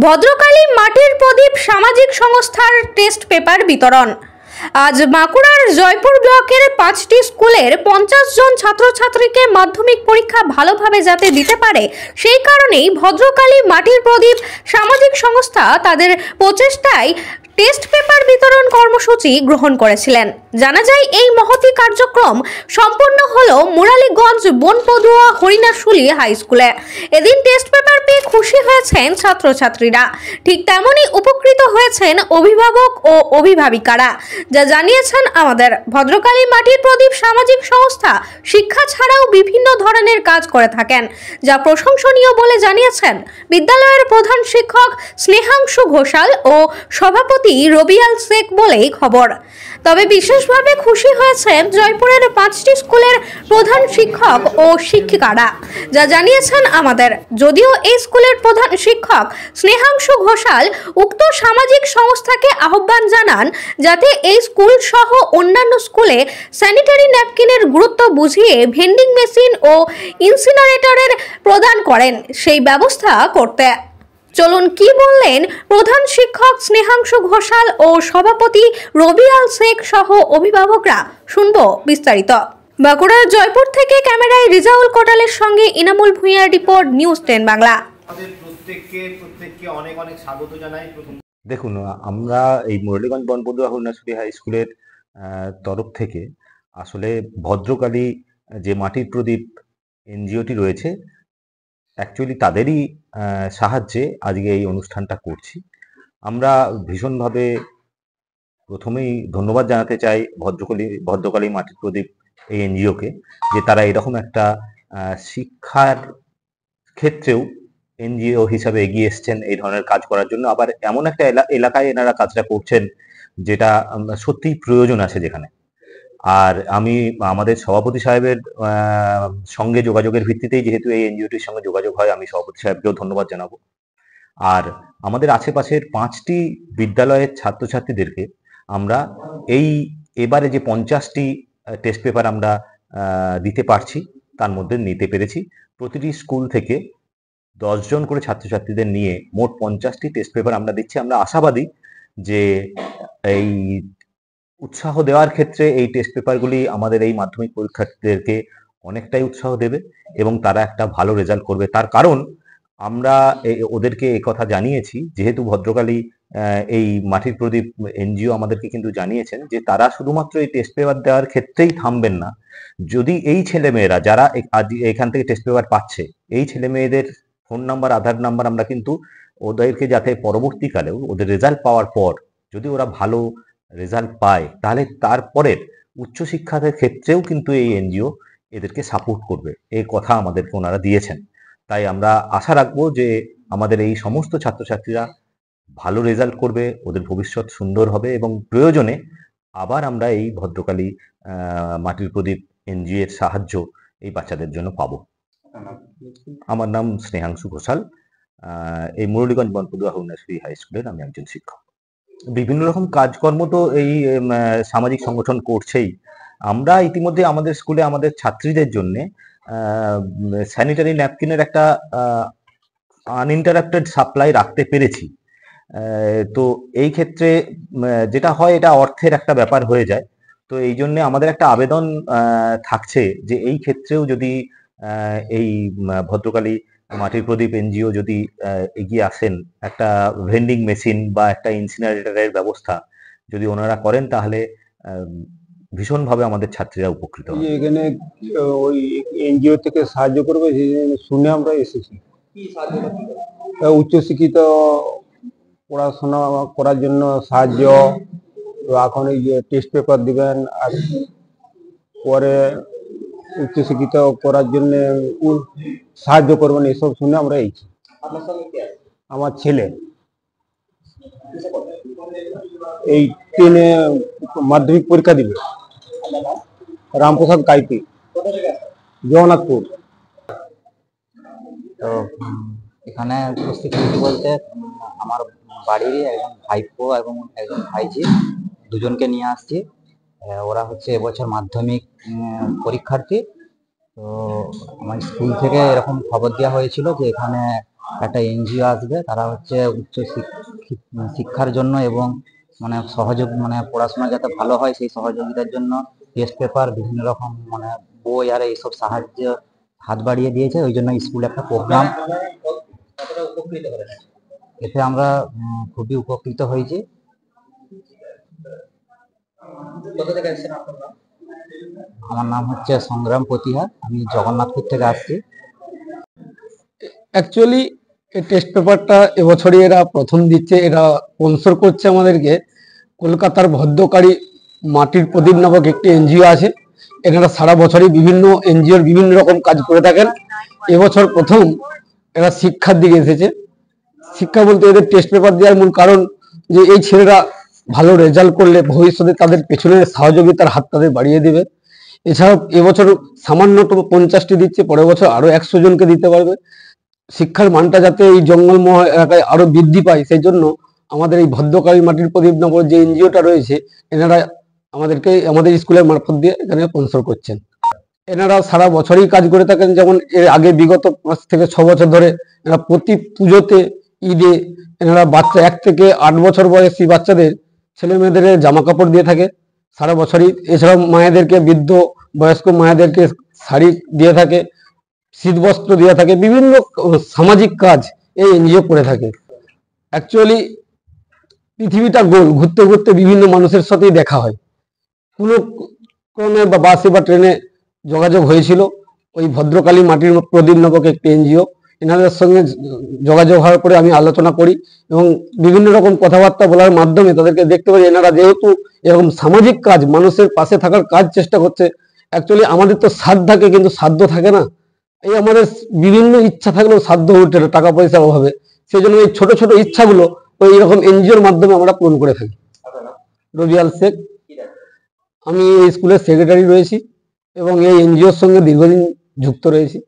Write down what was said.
ভদ্রকালী মাটির প্রদীপ সামাজিক সংস্থার টেস্ট পেপার বিতরণ। আজ বাঁকুড়ার জয়পুর ব্লকের 5টি স্কুলের 50 জন ছাত্রছাত্রীকে মাধ্যমিক পরীক্ষা ভালোভাবে যাতে দিতে পারে সেই কারণেই ভদ্রকালী মাটির প্রদীপ সামাজিক সংস্থা তাদের প্রচেষ্টায় টেস্ট পেপার বিতরণ কর্মসূচি গ্রহণ করেছিলেন। জানা যায় এই মহতি কার্যক্রম সম্পন্ন হলো মুরালীগঞ্জ বনপদুয়া হরিণাশুলি হাই স্কুলে। এদিন টেস্ট পেপার পেয়ে খুশি হয়েছেন ছাত্রছাত্রীরা, ঠিক তেমনই উপকৃত হয়েছেন অভিভাবক ও অভিভাবিকারা। যা জানিয়েছেন আমাদের ভদ্রকালী মাটির প্রদীপ সামাজিক সংস্থা শিক্ষা ছাড়াও বিভিন্ন ধরনের কাজ করে থাকেন, যা প্রশংসনীয় বলে জানিয়েছেন বিদ্যালয়ের প্রধান শিক্ষক স্নেহাংশু ঘোষাল ও সভাপতি রবিয়াল শেখ বলেই খবর। তবে বিশেষভাবে খুশি হয়েছেন জয়পুরের 5টি স্কুলের প্রধান শিক্ষক ও শিক্ষিকারা, যা জানিয়েছেন আমাদের। যদিও এই স্কুলের প্রধান শিক্ষক স্নেহাংশু ঘোষাল উক্ত সামাজিক সংস্থাকে আহ্বান জানান যাতে এই স্কুল সহ অন্যান্য স্কুলে স্যানিটারি ন্যাপকিনের গুরুত্ব বুঝিয়ে ভেন্ডিং মেশিন ও ইনসিনারেটরের প্রদান করেন সেই ব্যবস্থা করতে। চলুন কি বললেন প্রধান শিক্ষক স্নেহাংশু ঘোষাল ও সভাপতি রবিয়াল শেখ সহ অভিভাবকরা, শুনবো বিস্তারিত। বাঁকুড়ার জয়পুর থেকে ক্যামেরায় রিজাউল কোটালের সঙ্গে ইনামুল ভুঁইয়ার রিপোর্ট, নিউজ 10 বাংলা। আমাদের প্রত্যেককে অনেক অনেক স্বাগত জানাই। দেখুন, আমরা এই মুরালীগঞ্জ বনপদুয়া হরিণাশুলি হাই স্কুলের তরফ থেকে আসলে ভদ্রকালী যে মাটির প্রদীপ এনজিওটি রয়েছে, অ্যাকচুয়ালি তাদেরই সাহায্যে আজকে এই অনুষ্ঠানটা করছি। আমরা ভীষণভাবে প্রথমেই ধন্যবাদ জানাতে চাই ভদ্রকালী মাটির প্রদীপ এই এনজিওকে, যে তারা এরকম একটা শিক্ষার ক্ষেত্রেও এনজিও হিসাবে এগিয়ে এসছেন এই ধরনের কাজ করার জন্য। আবার এমন একটা এলাকায় এনারা কাজটা করছেন যেটা সত্যিই প্রয়োজন আছে যেখানে। আর আমি আমাদের সভাপতি সাহেবের সঙ্গে যোগাযোগের ভিত্তিতেই যেহেতু এই এনজিওটির সঙ্গে যোগাযোগ হয়, আমি সভাপতি সাহেবকেও ধন্যবাদ জানাবো। আর আমাদের আশেপাশের 5টি বিদ্যালয়ের ছাত্রছাত্রীদেরকে আমরা এবারে যে 50টি টেস্ট পেপার আমরা দিতে পারছি তার মধ্যে নিতে পেরেছি। প্রতিটি স্কুল থেকে 10 জন করে ছাত্রছাত্রীদের নিয়ে মোট 50টি টেস্ট পেপার আমরা দিচ্ছি। আমরা আশাবাদী যে এই উৎসাহ দেওয়ার ক্ষেত্রে এই টেস্ট পেপারগুলি আমাদের এই মাধ্যমিক পরীক্ষার্থীদেরকে অনেকটাই উৎসাহ দেবে এবং তারা একটা ভালো রেজাল্ট করবে। তার কারণ আমরা ওদেরকে কথা জানিয়েছি, যেহেতু ভদ্রকালী এই মাটির প্রদীপ এনজিও আমাদেরকে কিন্তু জানিয়েছেন যে তারা শুধুমাত্র এই টেস্ট পেপার দেওয়ার ক্ষেত্রেই থামবেন না। যদি এই ছেলেমেয়েরা যারা আজ এখান থেকে টেস্ট পেপার পাচ্ছে, এই ছেলেমেয়েদের ফোন নাম্বার, আধার নাম্বার আমরা কিন্তু ওদেরকে যাতে পরবর্তীকালেও ওদের রেজাল্ট পাওয়ার পর যদি ওরা ভালো রেজাল্ট পায়, তাহলে তারপরের উচ্চশিক্ষার ক্ষেত্রেও কিন্তু এই এনজিও এদেরকে সাপোর্ট করবে, এই কথা আমাদেরকে ওনারা দিয়েছেন। তাই আমরা আশা রাখবো যে আমাদের এই সমস্ত ছাত্রছাত্রীরা ভালো রেজাল্ট করবে, ওদের ভবিষ্যৎ সুন্দর হবে এবং প্রয়োজনে আবার আমরা এই ভদ্রকালী মাটির প্রদীপ এনজিও এর সাহায্য এই বাচ্চাদের জন্য পাবো। আমার নাম স্নেহাংশু ঘোষাল। এই মুরালীগঞ্জ বনপদুয়া হরিণাশুলি হাই স্কুলের আমি একজন শিক্ষক। বিভিন্ন রকম কাজকর্ম তো এই সামাজিক সংগঠন করছেই। আমরা ইতিমধ্যে আমাদের স্কুলে আমাদের ছাত্রীদের জন্য স্যানিটারি ন্যাপকিনের একটা আনইন্টারাপ্টেড সাপ্লাই রাখতে পেরেছি। তো এই ক্ষেত্রে যেটা হয়, এটা অর্থের একটা ব্যাপার হয়ে যায়। তো এই জন্য আমাদের একটা আবেদন থাকছে যে এই ক্ষেত্রেও যদি এই ভদ্রকালী মাটির প্রদীপ এনজিও যদি এগিয়ে আসেন, একটা ভেন্ডিং মেশিন বা একটা ইনসিনারেটরের ব্যবস্থা যদি ওনারা করেন, তাহলে ভীষণভাবে আমাদের ছাত্রীরা উপকৃত হবে। এখানে ওই এনজিও থেকে সাহায্য করবে শুনে আমরা এসেছি। উচ্চশিক্ষিত পড়াশোনা করার জন্য সাহায্য, এখন এই যে টেস্ট পেপার দিবেন, আর পরে উচ্চশিক্ষিত করার জন্য সাহায্য করবেন, এসব শুনে আমরা এইছি। আমার ছেলে এই 10-এ মাধ্যমিক পরীক্ষা দিবে। রামপ্রসাদ কাইতি, জগন্নাথপুর। তো এখানে উপস্থিত বলতে আমার বাড়িরই একজন ভাইপো এবং একজন ভাইজি, দুজনকে নিয়ে আসছি। ওরা হচ্ছে এবছর মাধ্যমিক পরীক্ষার্থী। তো আমার স্কুল থেকে এরকম খবর দেওয়া হয়েছিল যে এখানে একটা এনজিও আসবে, তারা হচ্ছে শিক্ষার জন্য এবং মানে সহযোগ মানে পড়াশোনা যাতে ভালো হয় সেই সহযোগিতার জন্য টেস্ট পেপার বিভিন্ন রকম মানে বই আর এইসব সাহায্য হাত বাড়িয়ে দিয়েছে। ওই জন্য স্কুলে একটা প্রোগ্রাম, এতে আমরা খুবই উপকৃত হয়েছি। আমার নাম হচ্ছে সংগ্রাম প্রতিহার, আমি জগন্নাথপুর থেকে আসছি। অ্যাকচুয়ালি এই টেস্ট পেপারটা এবছরই এরা প্রথম দিচ্ছে। এরা স্পন্সর করছে আমাদেরকে কলকাতার ভদ্রকালী মাটির প্রদীপ নামক একটি এনজিও আছে। এনারা সারা বছরই বিভিন্ন এনজিওর বিভিন্ন রকম কাজ করে থাকেন। এবছর প্রথম এরা শিক্ষার দিকে এসেছে। শিক্ষা বলতে এদের টেস্ট পেপার দেওয়ার মূল কারণ যে এই ছেলেরা ভালো রেজাল্ট করলে ভবিষ্যতে তাদের পেছনে সহযোগিতার হাত তাদের বাড়িয়ে দেবে। এছাড়াও এবছর সামান্যতম 50টি দিচ্ছে, পরের বছর আরো 100 জনকে দিতে পারবে। শিক্ষার মানটা যাতে এই জঙ্গলময় এলাকায় আরো বৃদ্ধি পায় সেই জন্য আমাদের এই ভদ্রকালী মাটির প্রদীপ নগর যে এনজিওটা রয়েছে এনারা আমাদেরকে আমাদের স্কুলের মারফত দিয়ে এখানে স্পন্সর করছেন। এনারা সারা বছরই কাজ করে থাকেন। যেমন এর আগে বিগত 5 থেকে 6 বছর ধরে এরা প্রতি পুজোতে, ঈদে এনারা বাচ্চা 1 থেকে 8 বছর বয়সী বাচ্চাদের ছেলে মেয়েদের জামা কাপড় দিয়ে থাকে সারা বছরই। এছাড়াও মায়েদেরকে, বৃদ্ধ বয়স্ক মায়েদেরকে শাড়ি দিয়ে থাকে, শীতবস্ত্র দিয়ে থাকে, বিভিন্ন সামাজিক কাজ এই এনজিও করে থাকে। অ্যাকচুয়ালি পৃথিবীটা গোল, ঘুরতে ঘুরতে বিভিন্ন মানুষের সাথেই দেখা হয়। কোনো ক্রমে বা বাসে বা ট্রেনে যোগাযোগ হয়েছিল ওই ভদ্রকালী মাটির প্রদীপ নামক একটি এনজিও। এনাদের সঙ্গে যোগাযোগ হওয়ার পরে আমি আলোচনা করি এবং বিভিন্ন রকম কথাবার্তা বলার মাধ্যমে তাদেরকে দেখতে পারি এনারা যেহেতু এরকম সামাজিক কাজ, মানুষের পাশে থাকার কাজ চেষ্টা করছে। অ্যাকচুয়ালি আমাদের তো সাধ্য থাকে কিন্তু সাধ্য থাকে না। এই আমাদের বিভিন্ন ইচ্ছা থাকলেও সাধ্য উঠে না টাকা পয়সার অভাবে। সেই জন্য এই ছোট ছোট ইচ্ছাগুলো ওই এরকম এনজিওর মাধ্যমে আমরা পূরণ করে থাকি। রবিআল শেখ, আমি এই স্কুলের সেক্রেটারি রয়েছি এবং এই এনজিওর সঙ্গে দীর্ঘদিন যুক্ত রয়েছি।